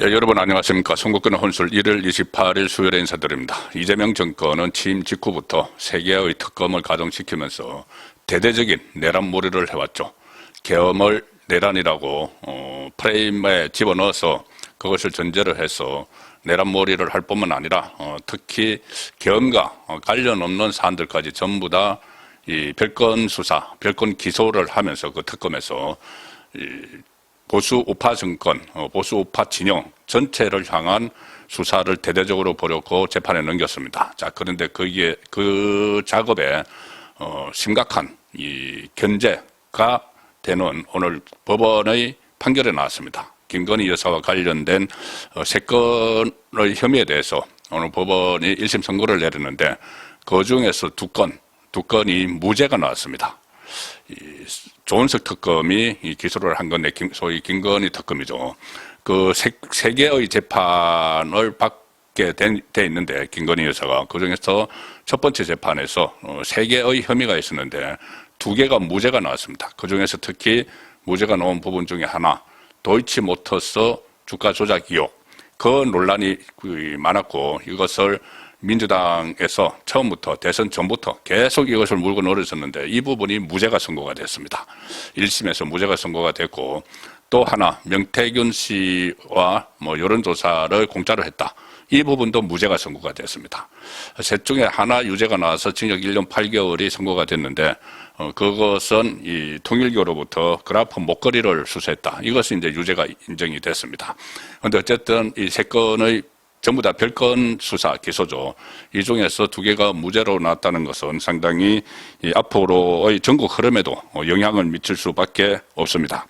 예, 여러분 안녕하십니까. 송국근의 혼술 1월 28일 수요일에 인사드립니다. 이재명 정권은 취임 직후부터 세계의 특검을 가동시키면서 대대적인 내란몰이를 해왔죠. 계엄을 내란이라고 프레임에 집어넣어서 그것을 전제로 해서 내란몰이를 할 뿐만 아니라 특히 계엄과 관련 없는 사안들까지 전부 다 이 별건 수사, 별건 기소를 하면서 그 특검에서 보수 우파 정권, 보수 우파 진영 전체를 향한 수사를 대대적으로 벌였고 재판에 넘겼습니다. 자, 그런데 그 작업에 심각한 이 견제가 되는 오늘 법원의 판결이 나왔습니다. 김건희 여사와 관련된 3건의 혐의에 대해서 오늘 법원이 1심 선고를 내렸는데 그 중에서 두 건이 무죄가 나왔습니다. 조은석 특검이 기소를 한 건데 소위 김건희 특검이죠. 그 세 개의 재판을 받게 돼 있는데 김건희 여사가 그중에서 첫 번째 재판에서 3개의 혐의가 있었는데 2개가 무죄가 나왔습니다. 그중에서 특히 무죄가 나온 부분 중에 하나 도이치모터스 주가 조작 의혹 그 논란이 많았고 이것을 민주당에서 처음부터 대선 전부터 계속 이것을 물고 늘어졌는데 이 부분이 무죄가 선고가 됐습니다. 1심에서 무죄가 선고가 됐고 또 하나 명태균 씨와 여론조사를 공짜로 했다. 이 부분도 무죄가 선고가 됐습니다. 셋 중에 하나 유죄가 나와서 징역 1년 8개월이 선고가 됐는데 그것은 이 통일교로부터 그래프 목걸이를 수수했다. 이것은 이제 유죄가 인정이 됐습니다. 그런데 어쨌든 이 3건의 전부 다 별건 수사 기소죠. 이 중에서 2개가 무죄로 나왔다는 것은 상당히 앞으로의 전국 흐름에도 영향을 미칠 수밖에 없습니다.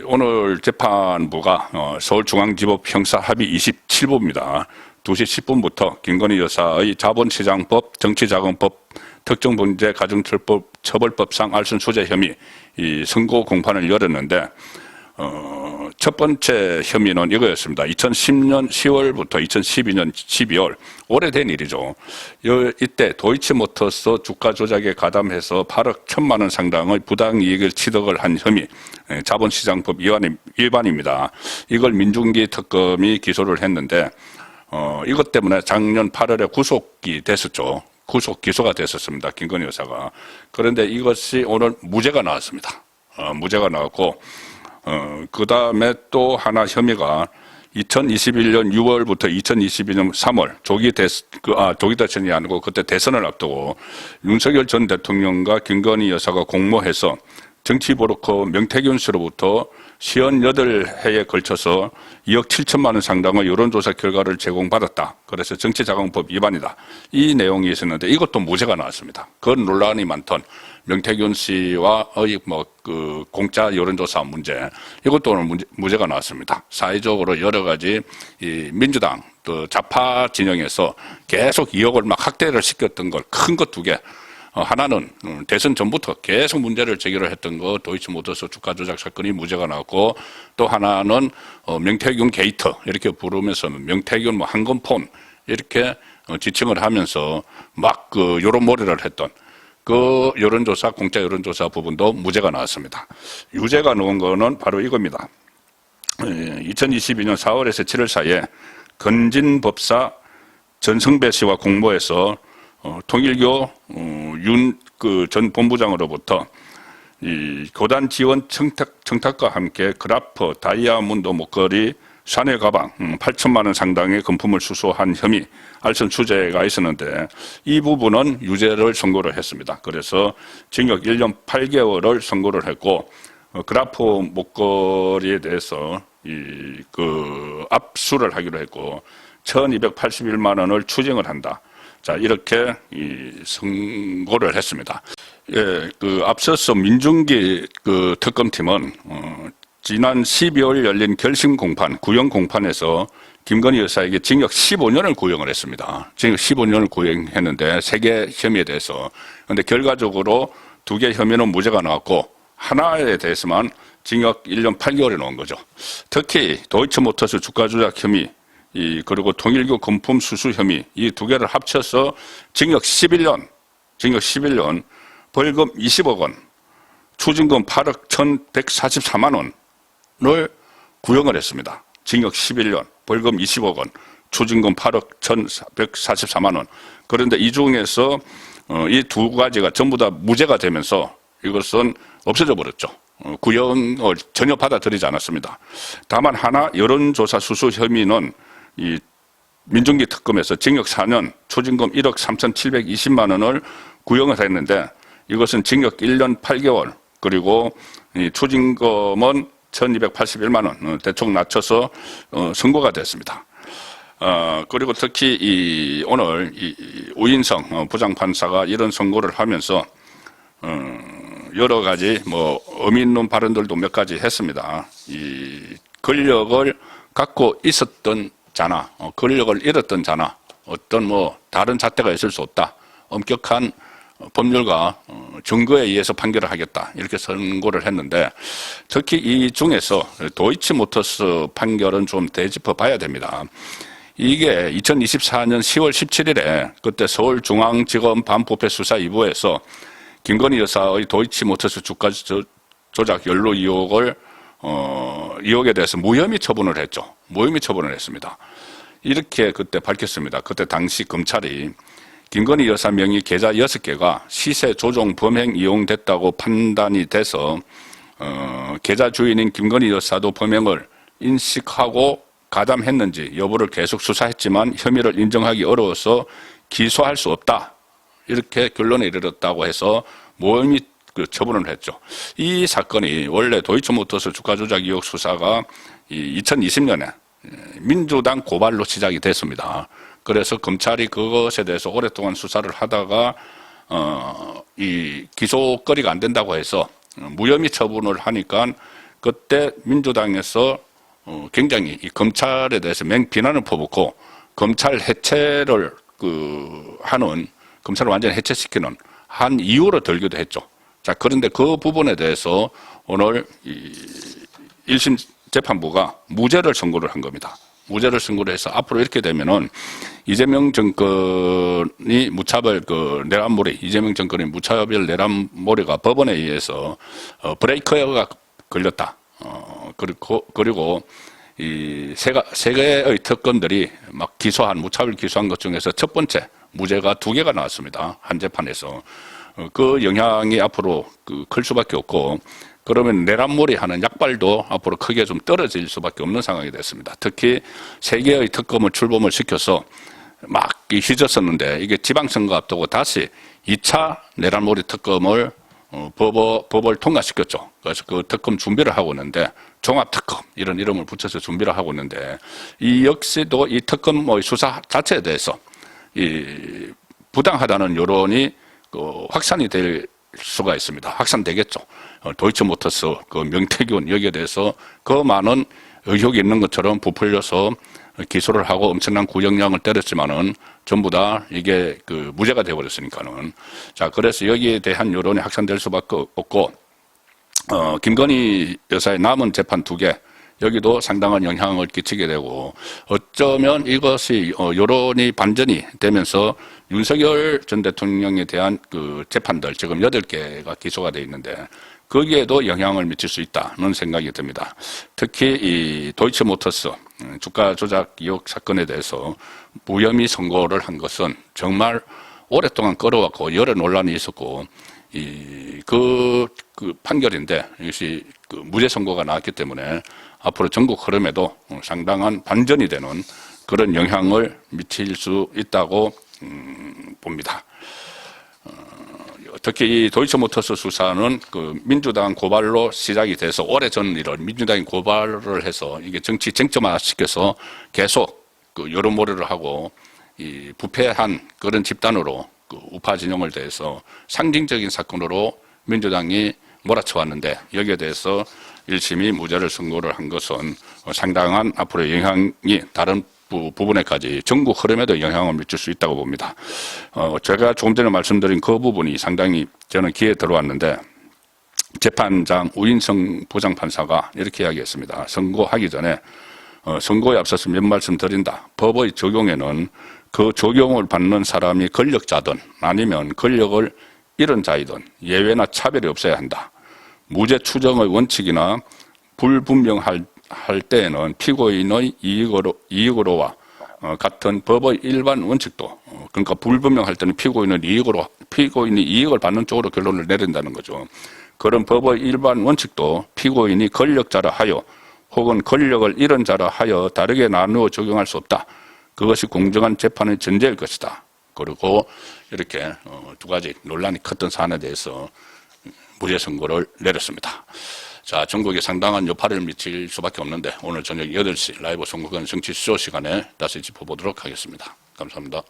오늘 재판부가 서울중앙지법 형사합의 27부입니다. 2시 10분부터 김건희 여사의 자본시장법, 정치자금법, 특정범죄가중처벌법상 알선수재 혐의 선고 공판을 열었는데 첫 번째 혐의는 이거였습니다. 2010년 10월부터 2012년 12월 오래된 일이죠. 이때 도이치모터스 주가 조작에 가담해서 8억 1천만 원 상당의 부당이익을 취득을 한 혐의 자본시장법 위반입니다. 이걸 민중기 특검이 기소를 했는데 이것 때문에 작년 8월에 구속이 됐었죠. 구속 기소가 됐었습니다. 김건희 여사가. 그런데 이것이 오늘 무죄가 나왔습니다. 무죄가 나왔고 그 다음에 또 하나 혐의가 2021년 6월부터 2022년 3월 조기 대선이 아니고 그때 대선을 앞두고 윤석열 전 대통령과 김건희 여사가 공모해서 정치브로커 명태균 씨로부터 58회에 걸쳐서 2억 7천만 원 상당의 여론조사 결과를 제공받았다. 그래서 정치자금법 위반이다. 이 내용이 있었는데 이것도 무죄가 나왔습니다. 그 논란이 많던 명태균 씨와의 공짜 여론조사 문제 이것도 오늘 무죄가 나왔습니다. 사회적으로 여러 가지 이 민주당 또 좌파 진영에서 계속 2억을 막 확대를 시켰던 걸 큰 것 2개. 하나는 대선 전부터 계속 문제를 제기를 했던 거 도이치모터스 주가 조작 사건이 무죄가 나왔고 또 하나는 명태균 게이트 이렇게 부르면서 명태균 한건폰 이렇게 지칭을 하면서 막 여론몰이를 했던 그 여론조사 공짜 여론조사 부분도 무죄가 나왔습니다. 유죄가 나온 거는 바로 이겁니다. 2022년 4월에서 7월 사이에 건진법사 전성배 씨와 공모해서 통일교 윤 전 본부장으로부터 이 교단 지원 청탁과 함께 그라프, 다이아몬드 목걸이, 샤넬 가방 8천만 원 상당의 금품을 수수한 혐의 알선 수재가 있었는데 이 부분은 유죄를 선고를 했습니다. 그래서 징역 1년 8개월을 선고를 했고 그라프 목걸이에 대해서 압수를 하기로 했고 1,281만 원을 추징을 한다. 자, 이렇게 선고를 했습니다. 예, 앞서서 민중기 특검팀은 지난 12월 열린 결심 공판, 구형 공판에서 김건희 여사에게 징역 15년을 구형을 했습니다. 징역 15년을 구형했는데 3개 혐의에 대해서. 그런데 결과적으로 2개 혐의는 무죄가 나왔고 하나에 대해서만 징역 1년 8개월이 나온 거죠. 특히 도이치모터스 주가 조작 혐의 그리고 통일교 금품 수수 혐의 이 2개를 합쳐서 징역 11년, 벌금 20억 원, 추징금 8억 1,144만 원을 구형을 했습니다. 징역 11년, 벌금 20억 원, 추징금 8억 1,144만 원. 그런데 이 중에서 이 두 가지가 전부 다 무죄가 되면서 이것은 없어져 버렸죠. 구형을 전혀 받아들이지 않았습니다. 다만 하나 여론조사 수수 혐의는 이 민중기 특검에서 징역 4년, 추징금 1억 3,720만 원을 구형을 했는데 이것은 징역 1년 8개월 그리고 이 추징금은 1,281만 원 대충 낮춰서 선고가 됐습니다. 그리고 특히 오늘 우인성 부장판사가 이런 선고를 하면서 여러 가지 의미 있는 발언들도 몇 가지 했습니다. 이 권력을 갖고 있었던 자나 권력을 잃었던 자나 어떤 다른 잣대가 있을 수 없다. 엄격한 법률과 증거에 의해서 판결을 하겠다. 이렇게 선고를 했는데 특히 이 중에서 도이치모터스 판결은 좀 되짚어 봐야 됩니다. 이게 2024년 10월 17일에 그때 서울중앙지검 반부패 수사 2부에서 김건희 여사의 도이치모터스 주가 조작 연루 의혹에 대해서 무혐의 처분을 했죠. 무혐의 처분을 했습니다. 이렇게 그때 밝혔습니다. 그때 당시 검찰이 김건희 여사 명의 계좌 6개가 시세 조종 범행 이용됐다고 판단이 돼서 계좌 주인인 김건희 여사도 범행을 인식하고 가담했는지 여부를 계속 수사했지만 혐의를 인정하기 어려워서 기소할 수 없다. 이렇게 결론에 이르렀다고 해서 무혐의 처분을 했죠. 이 사건이 원래 도이치모터스 주가 조작 의혹 수사가 2020년에 민주당 고발로 시작이 됐습니다. 그래서 검찰이 그것에 대해서 오랫동안 수사를 하다가 이 기소거리가 안 된다고 해서 무혐의 처분을 하니까 그때 민주당에서 굉장히 이 검찰에 대해서 맹비난을 퍼붓고 검찰 해체를 하는 검찰을 완전히 해체시키는 한 이유로 들기도 했죠. 자, 그런데 그 부분에 대해서 오늘 1심 재판부가 무죄를 선고를 한 겁니다. 무죄를 선고를 해서 앞으로 이렇게 되면은 이재명 정권이 무차별 내란몰이, 이재명 정권의 무차별 내란몰이가 법원에 의해서 브레이크가 걸렸다. 그리고 이 세 개의 특검들이 막 무차별 기소한 것 중에서 첫 번째 무죄가 2개가 나왔습니다. 한 재판에서. 그 영향이 앞으로 클 수밖에 없고, 그러면 내란몰이 하는 약발도 앞으로 크게 좀 떨어질 수밖에 없는 상황이 됐습니다. 특히 3개의 특검을 출범을 시켜서 막 휘저었는데 이게 지방선거 앞두고 다시 2차 내란몰이 특검을 법을 통과시켰죠. 그래서 그 특검 준비를 하고 있는데 종합특검 이런 이름을 붙여서 준비를 하고 있는데 이 역시도 이 특검의 수사 자체에 대해서 이 부당하다는 여론이 확산이 될 수가 있습니다. 확산되겠죠. 도이치모터스 명태균 여기에 대해서 그 많은 의혹이 있는 것처럼 부풀려서 기소를 하고 엄청난 구형량을 때렸지만은 전부 다 이게 무죄가 되어버렸으니까는. 자, 그래서 여기에 대한 여론이 확산될 수밖에 없고, 김건희 여사의 남은 재판 2개, 여기도 상당한 영향을 끼치게 되고, 어쩌면 이것이 여론이 반전이 되면서 윤석열 전 대통령에 대한 재판들, 지금 8개가 기소가 되어 있는데, 거기에도 영향을 미칠 수 있다는 생각이 듭니다. 특히 이 도이치모터스 주가 조작 의혹 사건에 대해서 무혐의 선고를 한 것은 정말 오랫동안 끌어왔고 여러 논란이 있었고 그 판결인데 이것이 무죄 선고가 나왔기 때문에 앞으로 전국 흐름에도 상당한 반전이 되는 그런 영향을 미칠 수 있다고 봅니다. 특히 이 도이치모터스 수사는 민주당 고발로 시작이 돼서 오래전 일을 민주당이 고발을 해서 이게 정치 쟁점화 시켜서 계속 여론몰이를 하고 이 부패한 그런 집단으로 우파 진영을 대해서 상징적인 사건으로 민주당이 몰아쳐왔는데 여기에 대해서 1심이 무죄를 선고를 한 것은 상당한 앞으로 영향이 다른 부분에까지 전국 흐름에도 영향을 미칠 수 있다고 봅니다. 제가 조금 전에 말씀드린 그 부분이 상당히 저는 귀에 들어왔는데 재판장 우인성 부장판사가 이렇게 이야기했습니다. 선고하기 전에 선고에 앞서서 몇 말씀 드린다. 법의 적용에는 그 적용을 받는 사람이 권력자든 아니면 권력을 잃은 자이든 예외나 차별이 없어야 한다. 무죄 추정의 원칙이나 불분명할 할 때에는 피고인의 이익으로와 같은 법의 일반 원칙도 그러니까 불분명할 때는 피고인이 이익을 받는 쪽으로 결론을 내린다는 거죠. 그런 법의 일반 원칙도 피고인이 권력자라 하여 혹은 권력을 잃은 자라 하여 다르게 나누어 적용할 수 없다. 그것이 공정한 재판의 전제일 것이다. 그리고 이렇게 두 가지 논란이 컸던 사안에 대해서 무죄 선고를 내렸습니다. 자, 전국에 상당한 여파를 미칠 수밖에 없는데 오늘 저녁 8시 라이브 선거권 정치 수조 시간에 다시 짚어보도록 하겠습니다. 감사합니다.